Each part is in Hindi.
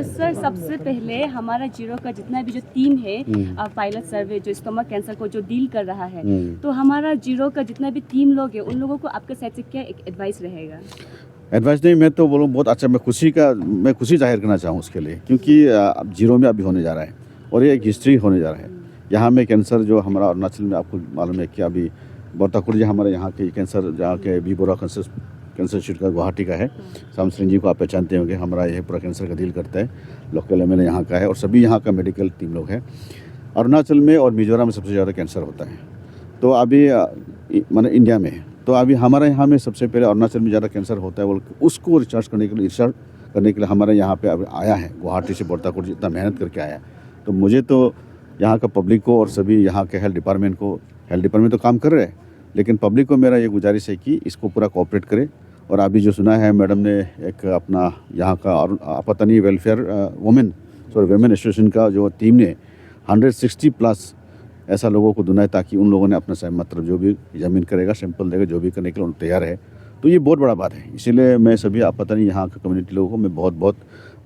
सर सबसे पहले हमारा जीरो का जितना भी जो टीम है पायलट सर्वे जो स्टोमक कैंसर को जो डील कर रहा है, तो हमारा जीरो का जितना भी टीम लोग है उन लोगों को आपके साइड से क्या एक एडवाइस रहेगा? एडवाइस नहीं, मैं तो बोलूँ बहुत अच्छा, मैं खुशी जाहिर करना चाहूँ उसके लिए, क्योंकि अब जीरो में अभी होने जा रहा है और ये एक हिस्ट्री होने जा रहा है। यहाँ में कैंसर जो हमारा अरुणाचल में आपको मालूम है कि अभी बोरताकुड़ जो हमारे यहाँ के कैंसर जहाँ के बीबोरा कैंसर इंस्टीट्यूट का गुवाहाटी का है, सामसरिन जी को आप पहचानते होंगे, हमारा यह पूरा कैंसर का डील करता है, लोकल एमएलए यहाँ का है और सभी यहाँ का मेडिकल टीम लोग हैं। अरुणाचल में और मिजोरम में सबसे ज़्यादा कैंसर होता है, तो अभी माने इंडिया में है, तो अभी हमारे यहाँ में सबसे पहले अरुणाचल में ज़्यादा कैंसर होता है, वो उसको रिसर्च करने के लिए हमारे यहाँ पे अब आया है, गुवाहाटी से बोरताकुड़ इतना मेहनत करके आया है। तो मुझे तो यहाँ का पब्लिक को और सभी यहाँ के हेल्थ डिपार्टमेंट तो काम कर रहे हैं, लेकिन पब्लिक को मेरा ये गुजारिश है कि इसको पूरा कोऑपरेट करे। और अभी जो सुना है मैडम ने एक अपना यहाँ का आपतनी वेलफेयर वुमेन एसोसिएशन का जो टीम ने 160+ ऐसा लोगों को दुनाया, ताकि उन लोगों ने अपना मतलब जो भी एग्जामिन करेगा, सैंपल देगा, जो भी करने के लिए उन तैयार है। तो ये बहुत बड़ा बात है, इसीलिए मैं सभी आपतनी यहाँ के कम्युनिटी लोगों को मैं बहुत बहुत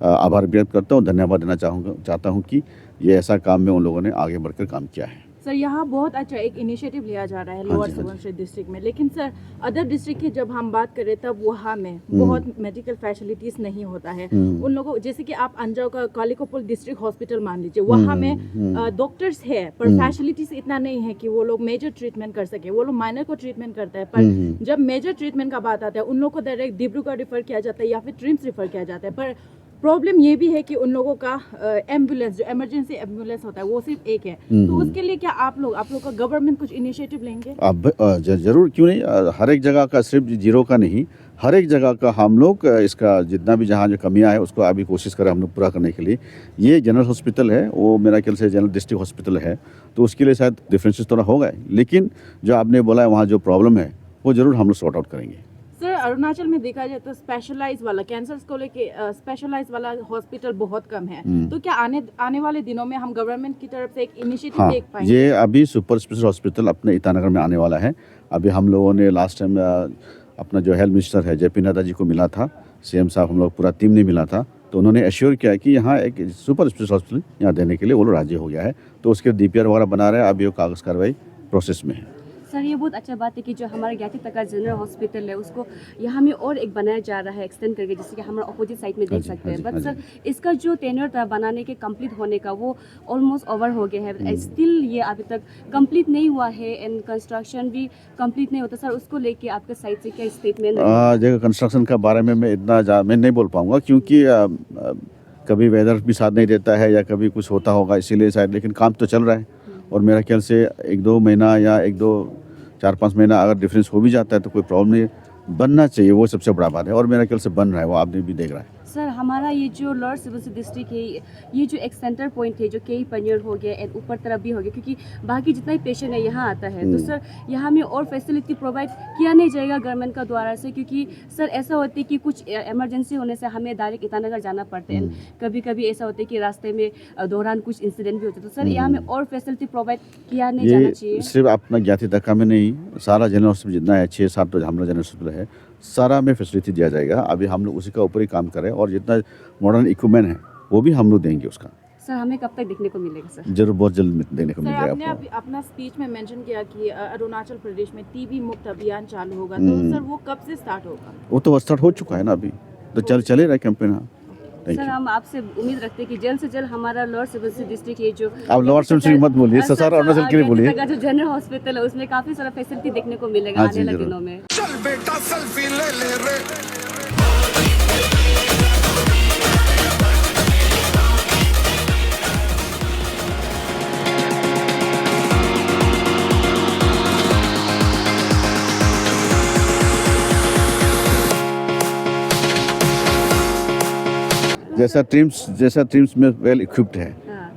आभार व्यक्त करता हूँ, धन्यवाद देना चाहता हूँ कि ये ऐसा काम में उन लोगों ने आगे बढ़कर काम किया है। सर यहाँ बहुत अच्छा एक इनिशिएटिव लिया जा रहा है लोअर सुबनसिरी डिस्ट्रिक्ट में, लेकिन सर अदर डिस्ट्रिक्ट की जब हम बात करें तब वहाँ में बहुत मेडिकल फैसिलिटीज नहीं होता है उन लोगों, जैसे कि आप अंजाव का कालिकोपुल डिस्ट्रिक्ट हॉस्पिटल मान लीजिए, वहाँ में डॉक्टर्स है पर फैसिलिटीज इतना नहीं है कि वो लोग मेजर ट्रीटमेंट कर सके, वो लोग माइनर को ट्रीटमेंट करते हैं, पर जब मेजर ट्रीटमेंट का बात आता है उन लोग को डायरेक्ट डिब्रूगढ़ रिफर किया जाता है या फिर ट्रिम्स रिफर किया जाता है। पर प्रॉब्लम ये भी है कि उन लोगों का एम्बुलेंस जो इमरजेंसी एम्बुलेंस होता है वो सिर्फ एक है, तो उसके लिए क्या आप लोग का गवर्नमेंट कुछ इनिशिएटिव लेंगे? अब जरूर, क्यों नहीं, हर एक जगह का, सिर्फ जीरो का नहीं, हर एक जगह का हम लोग इसका जितना भी जहाँ जो कमियाँ है उसको अभी कोशिश करें हम लोग पूरा करने के लिए। ये जनरल हॉस्पिटल है, वो मेरा ख्याल से जनरल डिस्ट्रिक्ट हॉस्पिटल है, तो उसके लिए शायद डिफरेंसेस थोड़ा होगा, लेकिन जो आपने बोला है वहाँ जो प्रॉब्लम है वो ज़रूर हम लोग सॉर्ट आउट करेंगे। सर अरुणाचल में देखा जाए तो स्पेशलाइज वाला कैंसर को लेके स्पेशलाइज वाला हॉस्पिटल बहुत कम है, तो क्या आने वाले दिनों में हम गवर्नमेंट की तरफ से एक इनिशिएटिव देख पाएंगे? ये अभी सुपर स्पेशल हॉस्पिटल अपने ईटानगर में आने वाला है। अभी हम लोगों ने लास्ट टाइम अपना जो हेल्थ मिनिस्टर है JP नड्डा जी को मिला था, CM साहब, हम लोग पूरा टीम ने मिला था, तो उन्होंने एश्योर किया कि यहाँ एक सुपर स्पेशल हॉस्पिटल यहाँ देने के लिए वो लोग राजी हो गया है, तो उसके DPR वगैरह बना रहे हैं, अभी वो कागज़ कार्रवाई प्रोसेस में है। सर ये बहुत अच्छा बात है कि जो हमारा ज्ञाति तका जनरल हॉस्पिटल है उसको यहाँ में और एक बनाया जा रहा है, एक्सटेंड करके, जैसे कि हमारा अपोजिट साइड में देख सकते हैं। बट सर इसका जो टेन्योर था बनाने के कंप्लीट होने का वो ऑलमोस्ट ओवर हो गया है, स्टिल ये अभी तक कंप्लीट नहीं हुआ है एंड कंस्ट्रक्शन भी कंप्लीट नहीं होता। सर उसको लेके आपके साइड से क्या स्टेटमेंट? जगह कंस्ट्रक्शन का बारे में मैं इतना मैं नहीं बोल पाऊँगा, क्योंकि कभी वेदर भी साथ नहीं देता है या कभी कुछ होता होगा, इसीलिए शायद, लेकिन काम तो चल रहा है और मेरा ख्याल से 1-2 महीना या 4-5 महीना अगर डिफरेंस हो भी जाता है तो कोई प्रॉब्लम नहीं, बनना चाहिए, वो सबसे बड़ा बात है और मेरा ख्याल से बन रहा है, वो आपने भी देख रहा है। सर हमारा ये जो लोअर सुबनसिरी डिस्ट्रिक्ट है, ये जो एक सेंटर पॉइंट है जो कई पनियर हो गया एंड ऊपर तरफ भी हो गया, क्योंकि बाकी जितना ही पेशेंट है यहाँ आता है, तो सर यहाँ में और फैसिलिटी प्रोवाइड किया नहीं जाएगा गवर्नमेंट का द्वारा से, क्योंकि सर ऐसा होता है कि कुछ इमरजेंसी होने से हमें डायरेक्ट ईटानगर जाना पड़ता है, कभी कभी ऐसा होता है कि रास्ते में दौरान कुछ इंसिडेंट भी होते हैं, तो सर यहाँ में और फैसिलिटी प्रोवाइड किया नहीं जाना चाहिए? सिर्फ अपना ज्ञाति तक में नहीं, सारा जनरल हॉस्पिटल जितना है 6-7 तो हमारा जनरल हॉस्पिटल है, सारा में फैसिलिटी दिया जाएगा। अभी हम लोग उसी का ऊपर ही काम करें और जितना मॉडर्न इक्विपमेंट है वो भी हम लोग देंगे उसका। सर हमें कब तक देखने को मिलेगा? सर जरूर, बहुत जल्द देखने को मिल जाएगा आपने आपको। अपना स्पीच में मेंशन किया कि अरुणाचल प्रदेश में TB मुक्त अभियान चालू होगा, तो सर वो कब से स्टार्ट होगा? वो तो स्टार्ट हो चुका है ना, अभी तो चले रहा है कैंपेन। हाँ, सर हम आपसे उम्मीद रखते हैं कि जल्द से जल्द हमारा लोअर सुबनसिरी डिस्ट्रिक्ट ये जो आप लोअर सुबनसिरी मत बोलिए, सारा अरुणाचल के लिए बोलिए, जो जनरल हॉस्पिटल है उसमें काफी सारा फैसिलिटी देखने को मिलेगा आने वाले दिनों में। चल बेटा सेल्फी ले ले रे। जैसा ट्रिम्स में वेल इक्विप्ड है,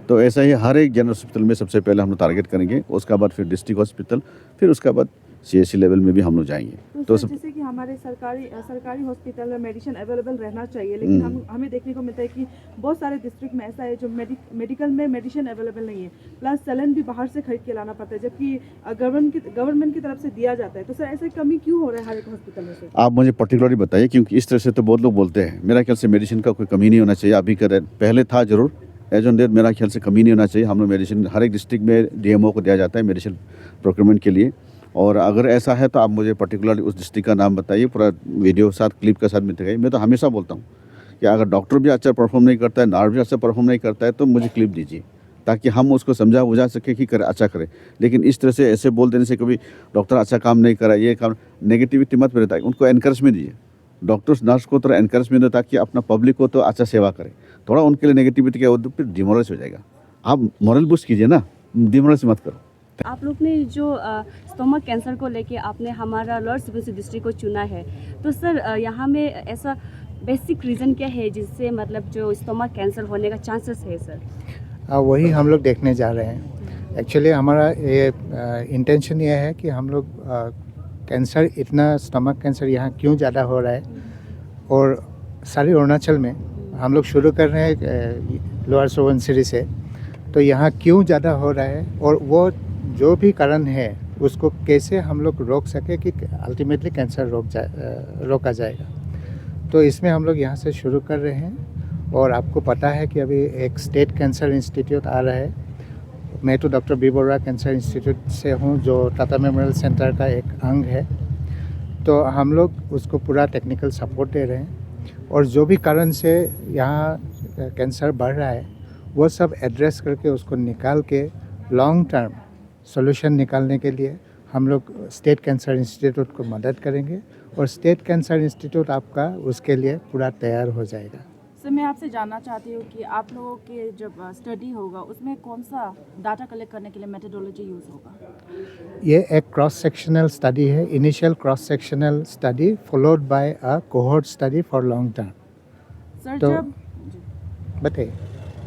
तो ऐसा ही हर एक जनरल हॉस्पिटल में सबसे पहले हम लोग टारगेट करेंगे, उसके बाद फिर डिस्ट्रिक्ट हॉस्पिटल, फिर उसके बाद CSC लेवल में भी हम लोग जाएंगे। तो तो सर, जैसे कि हमारे सरकारी हॉस्पिटल में मेडिसिन अवेलेबल रहना चाहिए, लेकिन हमें देखने को मिलता है कि बहुत सारे डिस्ट्रिक्ट में ऐसा है जो मेडिकल में मेडिसिन अवेलेबल नहीं है, प्लस सैलन भी बाहर से खरीद के लाना पड़ता है, जबकि गवर्नमेंट की तरफ से दिया जाता है। तो सर ऐसे कमी क्यों हो रहा है हर एक हॉस्पिटल में? सर आप मुझे पर्टिकुलरली बताइए, क्योंकि इस तरह से तो बहुत लोग बोलते हैं। मेरा ख्याल से मेडिसिन का कोई कमी नहीं होना चाहिए। अभी कर पहले था ज़रूर, एज ऑन डेट मेरा ख्याल से कमी नहीं होना चाहिए। हम लोग मेडिसिन हर एक डिस्ट्रिक्ट में DMO को दिया जाता है मेडिसिन प्रोक्योरमेंट के लिए। और अगर ऐसा है तो आप मुझे पर्टिकुलरली उस डिस्ट्रिक्ट का नाम बताइए, पूरा वीडियो के साथ क्लिप के साथ में दिखाइए। मैं तो हमेशा बोलता हूँ कि अगर डॉक्टर भी अच्छा परफॉर्म नहीं करता है, नर्स भी अच्छा परफॉर्म नहीं करता है, तो मुझे क्लिप दीजिए ताकि हम उसको समझा बुझा सके कि करे अच्छा करे। लेकिन इस तरह से ऐसे बोल देने से कभी डॉक्टर अच्छा काम नहीं करा, ये काम नेगेटिविटी मत रहता है। उनको एनकरेजमेंट दीजिए, डॉक्टर्स नर्स को थोड़ा एनकरेजमेंट दो ताकि अपना पब्लिक को तो अच्छा सेवा करे। थोड़ा उनके लिए नेगेटिविटी क्या होता है, फिर डिमोरलाइज हो जाएगा। आप मॉरल बूस्ट कीजिए ना, डिमोरलाइज मत करो। आप लोग ने जो स्टोमक कैंसर को लेके आपने हमारा लोअर सुबनसिरी डिस्ट्रिक्ट को चुना है, तो सर यहाँ में ऐसा बेसिक रीज़न क्या है जिससे मतलब जो स्टोमक कैंसर होने का चांसेस है सर? वही हम लोग देखने जा रहे हैं। एक्चुअली हमारा ये इंटेंशन ये है कि हम लोग कैंसर इतना स्टमक कैंसर यहाँ क्यों ज़्यादा हो रहा है, और सारे अरुणाचल में हम लोग शुरू कर रहे हैं लोअर सुबनसिरी से, तो यहाँ क्यों ज़्यादा हो रहा है और वो जो भी कारण है उसको कैसे हम लोग रोक सके कि अल्टीमेटली कैंसर रोका जाएगा। तो इसमें हम लोग यहाँ से शुरू कर रहे हैं। और आपको पता है कि अभी एक स्टेट कैंसर इंस्टीट्यूट आ रहा है। मैं तो डॉक्टर बी बोरा कैंसर इंस्टीट्यूट से हूँ, जो टाटा मेमोरियल सेंटर का एक अंग है। तो हम लोग उसको पूरा टेक्निकल सपोर्ट दे रहे हैं, और जो भी कारण से यहाँ कैंसर बढ़ रहा है वो सब एड्रेस करके उसको निकाल के लॉन्ग टर्म सॉल्यूशन निकालने के लिए हम लोग स्टेट कैंसर इंस्टीट्यूट को मदद करेंगे, और स्टेट कैंसर इंस्टीट्यूट आपका उसके लिए पूरा तैयार हो जाएगा। सर मैं आपसे जानना चाहती हूँ कि आप लोगों के जब स्टडी होगा उसमें कौन सा डाटा कलेक्ट करने के लिए मेथोडोलॉजी यूज़ होगा? ये एक क्रॉस सेक्शनल स्टडी है, initial cross sectional study followed by a cohort study for long term. Sir तो जब बताइए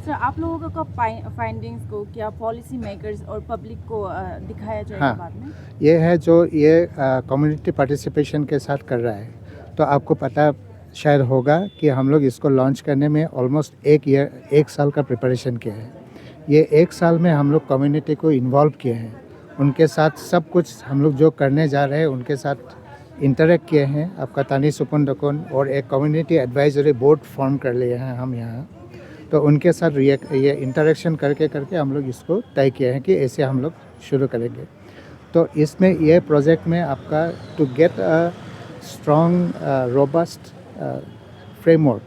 सर आप लोगों का फाइंडिंग्स को क्या पॉलिसी मेकर्स और पब्लिक को दिखाया जाएगा हाँ, बाद में? ये है जो ये कम्युनिटी पार्टिसिपेशन के साथ कर रहा है। तो आपको पता शायद होगा कि हम लोग इसको लॉन्च करने में ऑलमोस्ट एक साल का प्रिपरेशन किया है। ये एक साल में हम लोग कम्युनिटी को इन्वॉल्व किए हैं, उनके साथ सब कुछ हम लोग जो करने जा रहे हैं उनके साथ इंटरेक्ट किए हैं। आपका तानी सुपुन डकोन और एक कम्युनिटी एडवाइजरी बोर्ड फॉर्म कर लिए हैं हम यहाँ। तो उनके साथ ये इंटरेक्शन करके हम लोग इसको तय किए हैं कि ऐसे हम लोग शुरू करेंगे। तो इसमें ये प्रोजेक्ट में आपका to get a strong robust framework,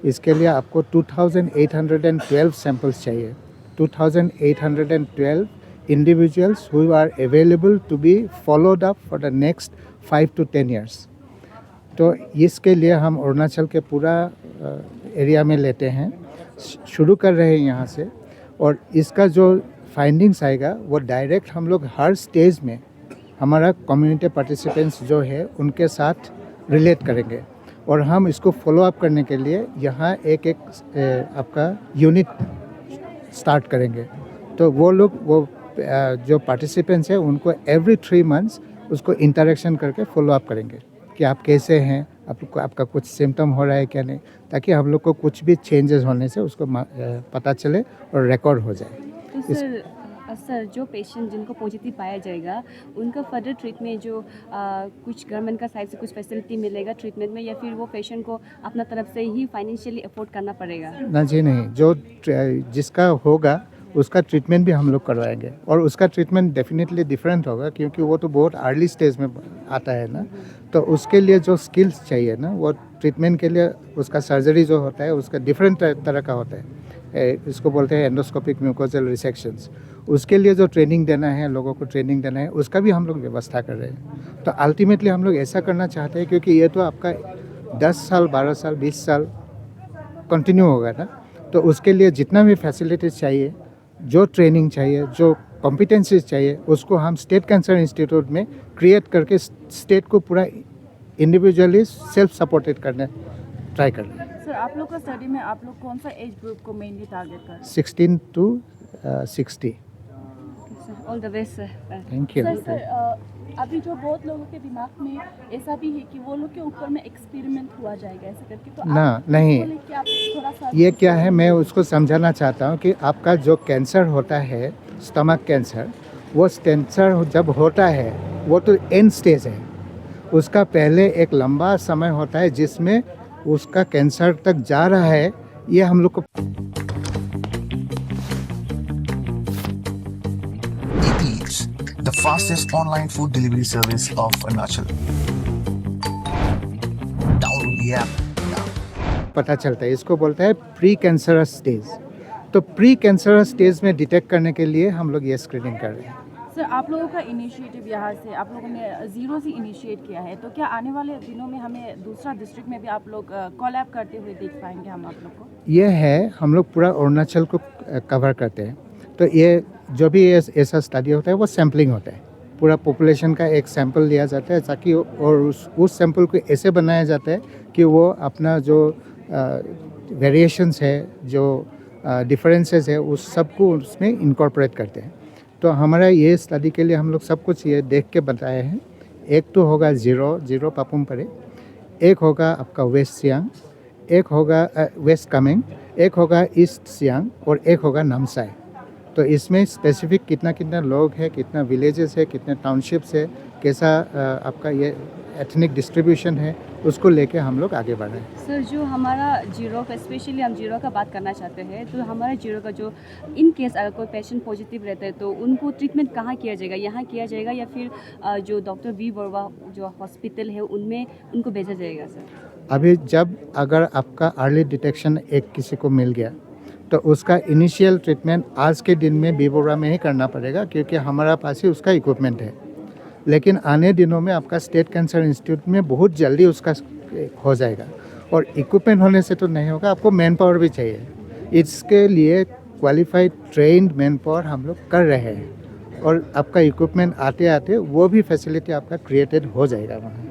इसके लिए आपको 2812 सैम्पल्स चाहिए। 2812 individuals who are available to be followed up for the next 5 to 10 years। तो इसके लिए हम अरुणाचल के पूरा एरिया में लेते हैं, शुरू कर रहे हैं यहाँ से। और इसका जो फाइंडिंग्स आएगा वो डायरेक्ट हम लोग हर स्टेज में हमारा कम्युनिटी पार्टिसिपेंट्स जो है उनके साथ रिलेट करेंगे, और हम इसको फॉलो अप करने के लिए यहाँ एक आपका यूनिट स्टार्ट करेंगे। तो वो लोग जो पार्टिसिपेंट्स हैं उनको एवरी 3 months उसको इंटरेक्शन करके फॉलो अप करेंगे कि आप कैसे हैं, आपका कुछ सिम्टम हो रहा है क्या नहीं, ताकि हम लोग को कुछ भी चेंजेस होने से उसको पता चले और रिकॉर्ड हो जाए। तो सर जो पेशेंट जिनको पॉजिटिव पाया जाएगा उनका फर्दर ट्रीटमेंट जो कुछ गवर्नमेंट का साइड से कुछ फैसिलिटी मिलेगा ट्रीटमेंट में, या फिर वो पेशेंट को अपना तरफ से ही फाइनेंशियली अफोर्ड करना पड़ेगा? ना जी नहीं, जो जिसका होगा उसका ट्रीटमेंट भी हम लोग करवाएंगे, और उसका ट्रीटमेंट डेफिनेटली डिफरेंट होगा क्योंकि वो तो बहुत अर्ली स्टेज में आता है ना। तो उसके लिए जो स्किल्स चाहिए ना, वो ट्रीटमेंट के लिए उसका सर्जरी जो होता है उसका डिफरेंट तरह का होता है। इसको बोलते हैं एंडोस्कोपिक म्यूकोजल रिसेक्शंस। उसके लिए जो ट्रेनिंग देना है, लोगों को ट्रेनिंग देना है, उसका भी हम लोग व्यवस्था कर रहे हैं। तो अल्टीमेटली हम लोग ऐसा करना चाहते हैं क्योंकि ये तो आपका 10 साल 12 साल 20 साल कंटिन्यू होगा ना। तो उसके लिए जितना भी फैसिलिटीज़ चाहिए, जो ट्रेनिंग चाहिए, जो कॉम्पिटेंसीज चाहिए, उसको हम स्टेट कैंसर इंस्टीट्यूट में क्रिएट करके स्टेट को पूरा इंडिविजुअली सेल्फ सपोर्टेड करने ट्राई कर रहे हैं। सर आप लोग का स्टडी में आप लोग कौन सा एज ग्रुप को मेनली टारगेट कर रहे हैं? 16 to 60। All the best sir. Thank you. Sir अभी जो बहुत लोगों के दिमाग में ऐसा भी है कि वो लोग के ऊपर में एक्सपेरिमेंट हुआ जाएगा ऐसे करके, तो ना, आप नहीं। उसको लेके आप थोड़ा सा ये क्या है, मैं उसको समझाना चाहता हूँ कि आपका जो कैंसर होता है, स्टमक कैंसर, वो कैंसर जब होता है वो तो एंड स्टेज है। उसका पहले एक लंबा समय होता है जिसमें उसका कैंसर तक जा रहा है, ये हम लोग को Eats, the fastest online food delivery service of Arunachal. Download the app now. पता चलता है। इसको बोलता है प्री कैंसरस स्टेज। तो प्री कैंसरस स्टेज में डिटेक्ट करने के लिए हम लोग ये स्क्रीनिंग कर रहे हैं। सर, आप लोगों का इनिशिएटिव यहाँ से आप लोगों ने ज़ीरो से इनिशिएट किया है, तो क्या आने वाले दिनों में हमें दूसरा डिस्ट्रिक्ट में भी आप लोग कोलैब करते हुए देख पाएंगे हम आप लोग को? ये है, हम लोग पूरा अरुणाचल को कवर करते हैं। तो ये जो भी ऐसा स्टडी होता है वो सैम्पलिंग होता है। पूरा पॉपुलेशन का एक सैंपल लिया जाता है ताकि और उस सैंपल को ऐसे बनाया जाता है कि वो अपना जो वेरिएशंस है, जो डिफरेंसेस है, उस सब को उसमें इनकॉर्पोरेट करते हैं। तो हमारा ये स्टडी के लिए हम लोग सब कुछ ये देख के बताए हैं। एक तो होगा जीरो पापुम परे, एक होगा आपका वेस्ट सियांग, एक होगा वेस्ट कामेंग, एक होगा ईस्ट सियांग और एक होगा नामसाई। तो इसमें स्पेसिफिक कितना लोग है, कितना विलेजेस है, कितने टाउनशिप्स है, कैसा आपका ये एथनिक डिस्ट्रीब्यूशन है, उसको लेके हम लोग आगे बढ़ रहे हैं। सर, जो हमारा जीरो का, स्पेशली हम जीरो का बात करना चाहते हैं, तो हमारा जीरो का जो इन केस अगर कोई पेशेंट पॉजिटिव रहता है तो उनको ट्रीटमेंट कहाँ किया जाएगा? यहाँ किया जाएगा या फिर जो डॉक्टर वी बर्वा जो हॉस्पिटल है उनमें उनको भेजा जाएगा? सर, अभी जब अगर आपका अर्ली डिटेक्शन एक किसी को मिल गया तो उसका इनिशियल ट्रीटमेंट आज के दिन में बीबोरा में ही करना पड़ेगा, क्योंकि हमारा पास ही उसका इक्विपमेंट है। लेकिन आने दिनों में आपका स्टेट कैंसर इंस्टीट्यूट में बहुत जल्दी उसका हो जाएगा। और इक्विपमेंट होने से तो नहीं होगा, आपको मैन पावर भी चाहिए। इसके लिए क्वालिफाइड ट्रेंड मैन पावर हम लोग कर रहे हैं और आपका इक्विपमेंट आते आते वो भी फैसिलिटी आपका क्रिएटेड हो जाएगा वहाँ।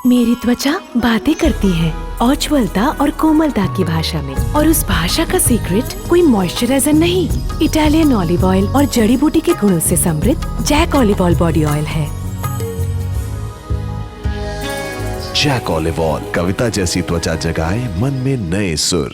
मेरी त्वचा बातें करती है औज्ज्वलता और कोमलता की भाषा में, और उस भाषा का सीक्रेट कोई मॉइस्चराइजर नहीं, इटालियन ऑलिव ऑयल और जड़ी बूटी के गुणों से समृद्ध Jack olive oil body oil है। जैक ऑलिव ऑयल, कविता जैसी त्वचा जगाए मन में नए सुर।